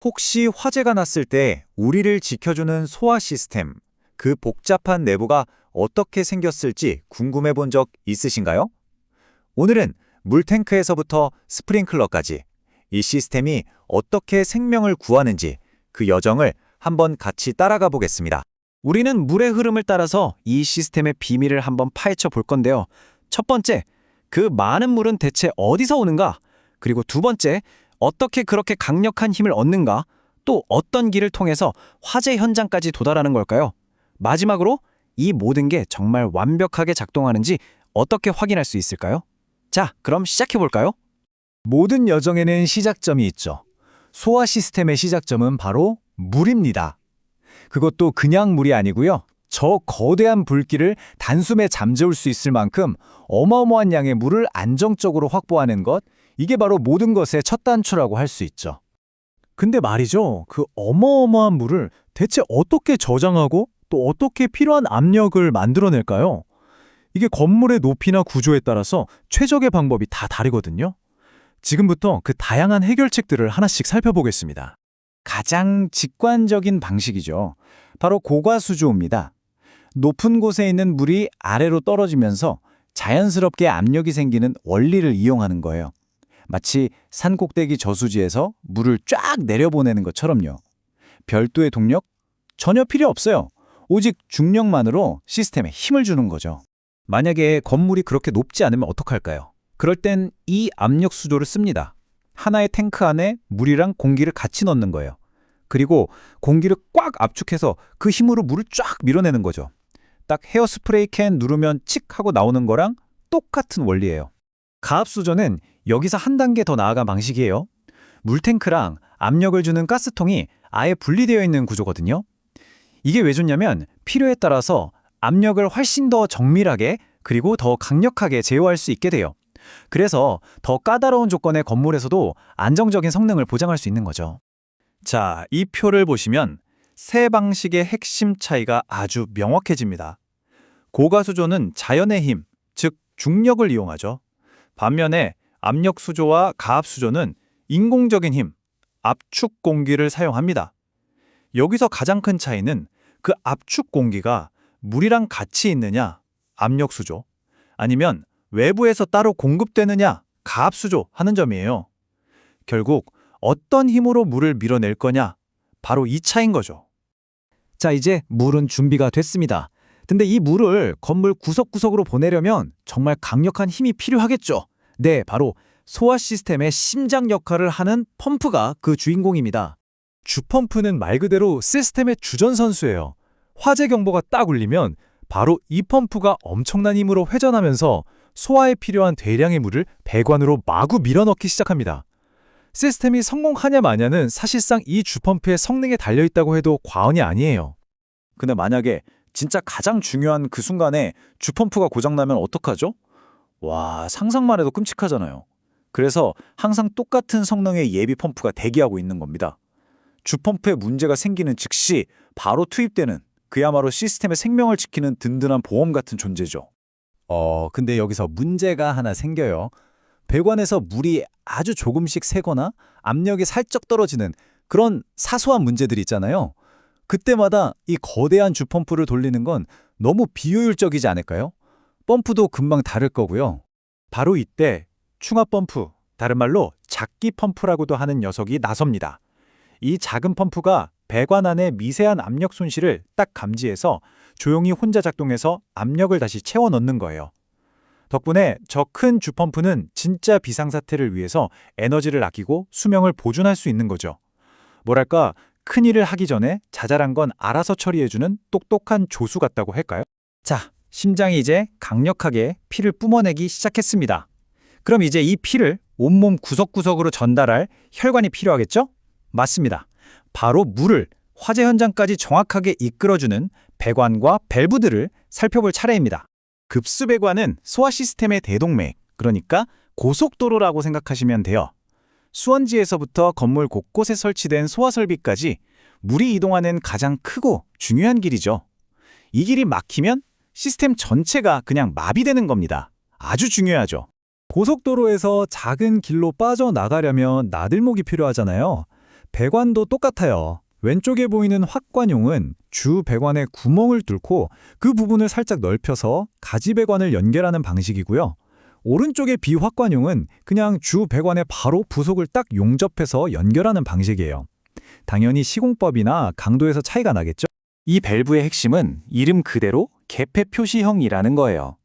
혹시 화재가 났을 때 우리를 지켜주는 소화 시스템, 그 복잡한 내부가 어떻게 생겼을지 궁금해 본 적 있으신가요? 오늘은 물탱크에서부터 스프링클러까지 이 시스템이 어떻게 생명을 구하는지 그 여정을 한번 같이 따라가 보겠습니다. 우리는 물의 흐름을 따라서 이 시스템의 비밀을 한번 파헤쳐 볼 건데요. 첫 번째, 그 많은 물은 대체 어디서 오는가? 그리고 두 번째, 어떻게 그렇게 강력한 힘을 얻는가? 또 어떤 길을 통해서 화재 현장까지 도달하는 걸까요? 마지막으로 이 모든 게 정말 완벽하게 작동하는지 어떻게 확인할 수 있을까요? 자, 그럼 시작해 볼까요? 모든 여정에는 시작점이 있죠. 소화 시스템의 시작점은 바로 물입니다. 그것도 그냥 물이 아니고요. 저 거대한 불길을 단숨에 잠재울 수 있을 만큼 어마어마한 양의 물을 안정적으로 확보하는 것, 이게 바로 모든 것의 첫 단추라고 할 수 있죠. 근데 말이죠. 그 어마어마한 물을 대체 어떻게 저장하고 또 어떻게 필요한 압력을 만들어낼까요? 이게 건물의 높이나 구조에 따라서 최적의 방법이 다 다르거든요. 지금부터 그 다양한 해결책들을 하나씩 살펴보겠습니다. 가장 직관적인 방식이죠. 바로 고과수조입니다. 높은 곳에 있는 물이 아래로 떨어지면서 자연스럽게 압력이 생기는 원리를 이용하는 거예요. 마치 산 꼭대기 저수지에서 물을 쫙 내려보내는 것처럼요. 별도의 동력? 전혀 필요 없어요. 오직 중력만으로 시스템에 힘을 주는 거죠. 만약에 건물이 그렇게 높지 않으면 어떡할까요? 그럴 땐 이 압력 수조를 씁니다. 하나의 탱크 안에 물이랑 공기를 같이 넣는 거예요. 그리고 공기를 꽉 압축해서 그 힘으로 물을 쫙 밀어내는 거죠. 딱 헤어스프레이 캔 누르면 칙 하고 나오는 거랑 똑같은 원리예요. 가압수조는 여기서 한 단계 더 나아간 방식이에요. 물탱크랑 압력을 주는 가스통이 아예 분리되어 있는 구조거든요. 이게 왜 좋냐면 필요에 따라서 압력을 훨씬 더 정밀하게 그리고 더 강력하게 제어할 수 있게 돼요. 그래서 더 까다로운 조건의 건물에서도 안정적인 성능을 보장할 수 있는 거죠. 자, 이 표를 보시면 세 방식의 핵심 차이가 아주 명확해집니다. 고가수조는 자연의 힘, 즉 중력을 이용하죠. 반면에 압력수조와 가압수조는 인공적인 힘, 압축 공기를 사용합니다. 여기서 가장 큰 차이는 그 압축 공기가 물이랑 같이 있느냐, 압력수조, 아니면 외부에서 따로 공급되느냐, 가압수조 하는 점이에요. 결국 어떤 힘으로 물을 밀어낼 거냐, 바로 이 차이인 거죠. 자, 이제 물은 준비가 됐습니다. 근데 이 물을 건물 구석구석으로 보내려면 정말 강력한 힘이 필요하겠죠. 네, 바로 소화 시스템의 심장 역할을 하는 펌프가 그 주인공입니다. 주펌프는 말 그대로 시스템의 주전선수예요. 화재 경보가 딱 울리면 바로 이 펌프가 엄청난 힘으로 회전하면서 소화에 필요한 대량의 물을 배관으로 마구 밀어넣기 시작합니다. 시스템이 성공하냐 마냐는 사실상 이 주펌프의 성능에 달려있다고 해도 과언이 아니에요. 근데 만약에 진짜 가장 중요한 그 순간에 주펌프가 고장나면 어떡하죠? 와, 상상만 해도 끔찍하잖아요. 그래서 항상 똑같은 성능의 예비 펌프가 대기하고 있는 겁니다. 주펌프에 문제가 생기는 즉시 바로 투입되는 그야말로 시스템의 생명을 지키는 든든한 보험 같은 존재죠. 근데 여기서 문제가 하나 생겨요. 배관에서 물이 아주 조금씩 새거나 압력이 살짝 떨어지는 그런 사소한 문제들이 있잖아요. 그때마다 이 거대한 주펌프를 돌리는 건 너무 비효율적이지 않을까요? 펌프도 금방 다를 거고요. 바로 이때 충압펌프, 다른 말로 작기 펌프라고도 하는 녀석이 나섭니다. 이 작은 펌프가 배관 안의 미세한 압력 손실을 딱 감지해서 조용히 혼자 작동해서 압력을 다시 채워 넣는 거예요. 덕분에 저 큰 주펌프는 진짜 비상사태를 위해서 에너지를 아끼고 수명을 보존할 수 있는 거죠. 뭐랄까, 큰일을 하기 전에 자잘한 건 알아서 처리해주는 똑똑한 조수 같다고 할까요? 자, 심장이 이제 강력하게 피를 뿜어내기 시작했습니다. 그럼 이제 이 피를 온몸 구석구석으로 전달할 혈관이 필요하겠죠? 맞습니다. 바로 물을 화재 현장까지 정확하게 이끌어주는 배관과 밸브들을 살펴볼 차례입니다. 급수배관은 소화 시스템의 대동맥, 그러니까 고속도로라고 생각하시면 돼요. 수원지에서부터 건물 곳곳에 설치된 소화 설비까지 물이 이동하는 가장 크고 중요한 길이죠. 이 길이 막히면 시스템 전체가 그냥 마비되는 겁니다. 아주 중요하죠. 고속도로에서 작은 길로 빠져나가려면 나들목이 필요하잖아요. 배관도 똑같아요. 왼쪽에 보이는 확관용은 주 배관에 구멍을 뚫고 그 부분을 살짝 넓혀서 가지 배관을 연결하는 방식이고요. 오른쪽의 비확관용은 그냥 주 배관에 바로 부속을 딱 용접해서 연결하는 방식이에요. 당연히 시공법이나 강도에서 차이가 나겠죠? 이 밸브의 핵심은 이름 그대로 개폐 표시형이라는 거예요.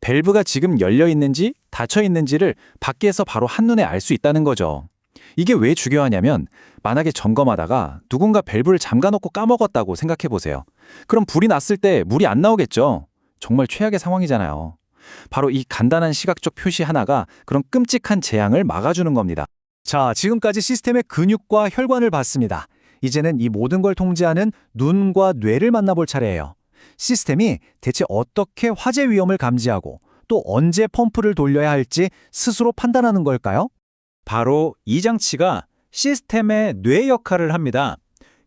밸브가 지금 열려 있는지 닫혀 있는지를 밖에서 바로 한눈에 알 수 있다는 거죠. 이게 왜 중요하냐면 만약에 점검하다가 누군가 밸브를 잠가놓고 까먹었다고 생각해 보세요. 그럼 불이 났을 때 물이 안 나오겠죠. 정말 최악의 상황이잖아요. 바로 이 간단한 시각적 표시 하나가 그런 끔찍한 재앙을 막아주는 겁니다. 자, 지금까지 시스템의 근육과 혈관을 봤습니다. 이제는 이 모든 걸 통제하는 눈과 뇌를 만나볼 차례예요. 시스템이 대체 어떻게 화재 위험을 감지하고 또 언제 펌프를 돌려야 할지 스스로 판단하는 걸까요? 바로 이 장치가 시스템의 뇌 역할을 합니다.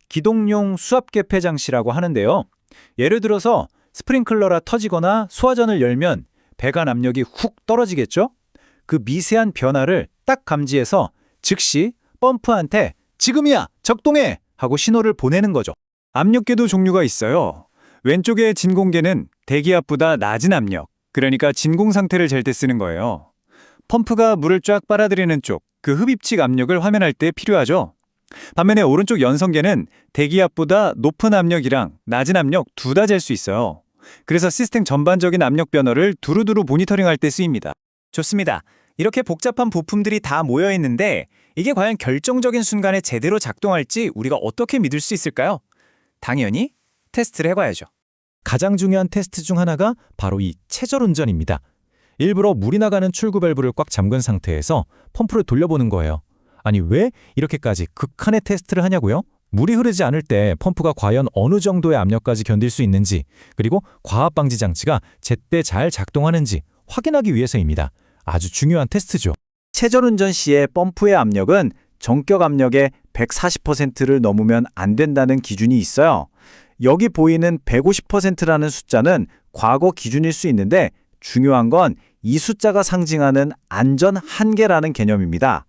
기동용 수압 개폐 장치라고 하는데요. 예를 들어서 스프링클러가 터지거나 소화전을 열면 배관 압력이 훅 떨어지겠죠? 그 미세한 변화를 딱 감지해서 즉시 펌프한테 지금이야! 적동해! 하고 신호를 보내는 거죠. 압력계도 종류가 있어요. 왼쪽의 진공계는 대기압보다 낮은 압력, 그러니까 진공 상태를 잴 때 쓰는 거예요. 펌프가 물을 쫙 빨아들이는 쪽, 그 흡입식 압력을 화면할 때 필요하죠. 반면에 오른쪽 연성계는 대기압보다 높은 압력이랑 낮은 압력 둘 다 잴 수 있어요. 그래서 시스템 전반적인 압력 변화를 두루두루 모니터링할 때 쓰입니다. 좋습니다. 이렇게 복잡한 부품들이 다 모여 있는데 이게 과연 결정적인 순간에 제대로 작동할지 우리가 어떻게 믿을 수 있을까요? 당연히 테스트를 해봐야죠. 가장 중요한 테스트 중 하나가 바로 이 체절 운전입니다. 일부러 물이 나가는 출구 밸브를 꽉 잠근 상태에서 펌프를 돌려보는 거예요. 아니, 왜 이렇게까지 극한의 테스트를 하냐고요? 물이 흐르지 않을 때 펌프가 과연 어느 정도의 압력까지 견딜 수 있는지, 그리고 과압 방지 장치가 제때 잘 작동하는지 확인하기 위해서입니다. 아주 중요한 테스트죠. 체절 운전 시의 펌프의 압력은 정격 압력의 140%를 넘으면 안 된다는 기준이 있어요. 여기 보이는 150%라는 숫자는 과거 기준일 수 있는데 중요한 건 이 숫자가 상징하는 안전 한계라는 개념입니다.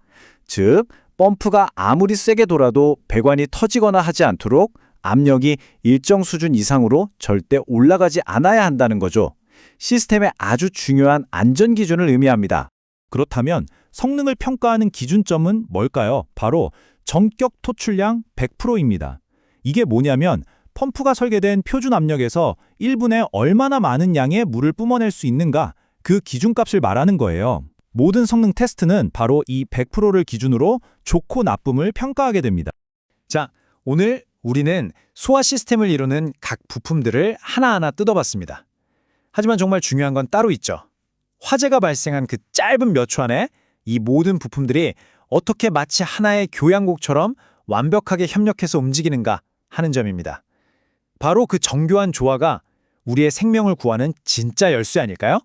즉, 펌프가 아무리 세게 돌아도 배관이 터지거나 하지 않도록 압력이 일정 수준 이상으로 절대 올라가지 않아야 한다는 거죠. 시스템의 아주 중요한 안전 기준을 의미합니다. 그렇다면 성능을 평가하는 기준점은 뭘까요? 바로 전격 토출량 100%입니다. 이게 뭐냐면 펌프가 설계된 표준 압력에서 1분에 얼마나 많은 양의 물을 뿜어낼 수 있는가, 그 기준값을 말하는 거예요. 모든 성능 테스트는 바로 이 100%를 기준으로 좋고 나쁨을 평가하게 됩니다. 자, 오늘 우리는 소화 시스템을 이루는 각 부품들을 하나하나 뜯어봤습니다. 하지만 정말 중요한 건 따로 있죠. 화재가 발생한 그 짧은 몇 초 안에 이 모든 부품들이 어떻게 마치 하나의 교향곡처럼 완벽하게 협력해서 움직이는가 하는 점입니다. 바로 그 정교한 조화가 우리의 생명을 구하는 진짜 열쇠 아닐까요?